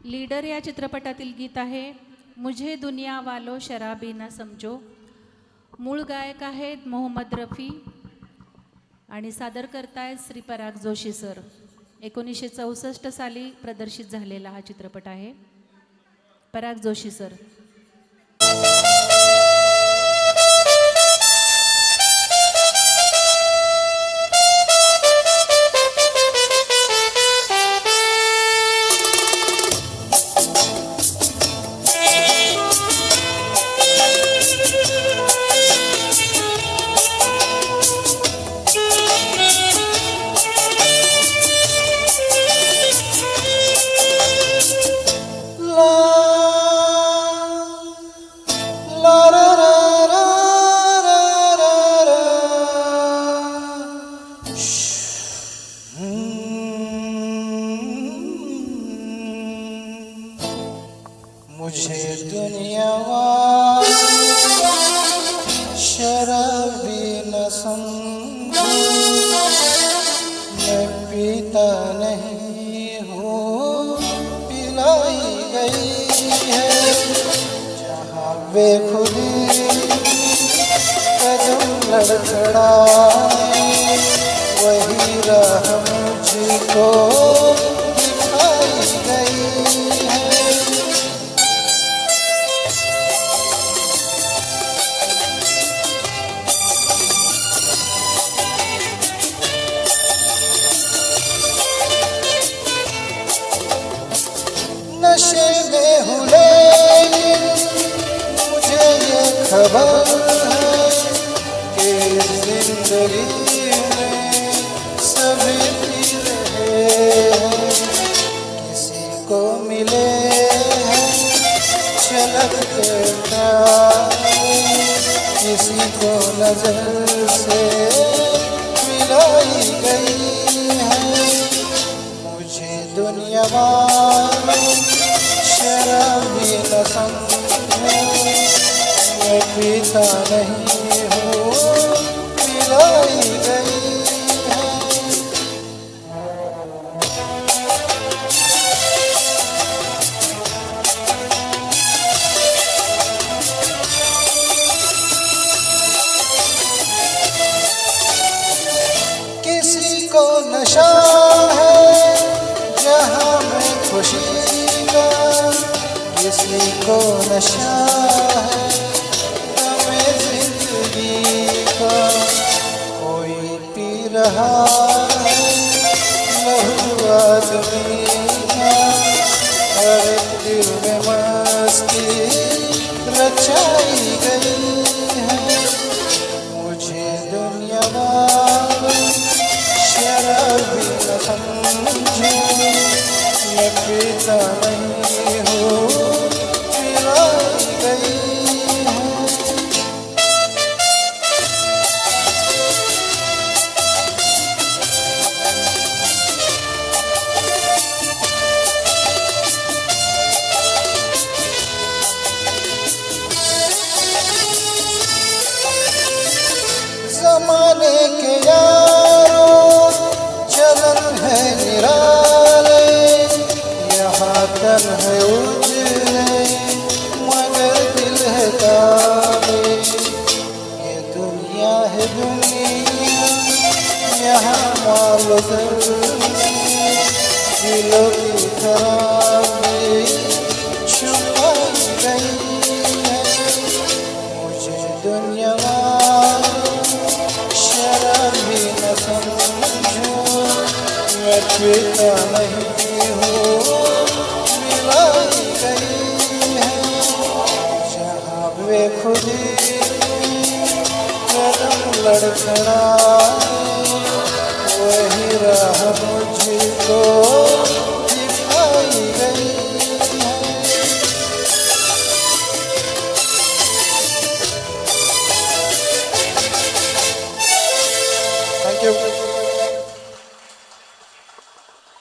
Leader या चित्रपटातील गीत आहे मुझे दुनिया वालो शराबी ना समजो। मूळ गायक आहेत मोहम्मद रफी आणि सादर करतायत श्री पराग जोशी सर। 1964 साली प्रदर्शित झालेला हा चित्रपट आहे। पराग जोशी सर। मुझे दुनिया वालों शराबी न समझो, मैं पीता नहीं हूँ पिलाई गई है। जहाँ बेखुदी कदम लड़खड़ाए वही राह मुझको दिखाई गई है। नशे में हूँ लेकिन मुझे ये खबर है कि जिंदगी में सभी पी रहे हैं। किसी को मिले हैं झलक के तारे, किसी को नजर से मिलाई गई है। मुझे दुनिया वालों शराबी न समझो, मैं पीता नहीं हूँ पिलाई गई है। किसी को नशा है जहाँ में खुशी का, किसी को नशा है हमें जिंदगी का। कोई पी रहा है लहू आदमी का, हर एक दिल में मस्ती रचाई गई है। मुझे दुनिया वालों शराबी न समझो, मैं पीता नहीं हूँ पिलाई गई है। ज़माने के यारों चलन है निराले, यहाँ तन है उजले मगर दिल है काले। ये दुनिया है दुनिया यहाँ मालो दिलों की खराबी छुपाई गई है। मुझे दुनिया वालों शराबी न समझो, मैं पीता नहीं हूँ मिलाई गई है। जहाँ बेखुदी कदम लड़खड़ाए वही राह मुझको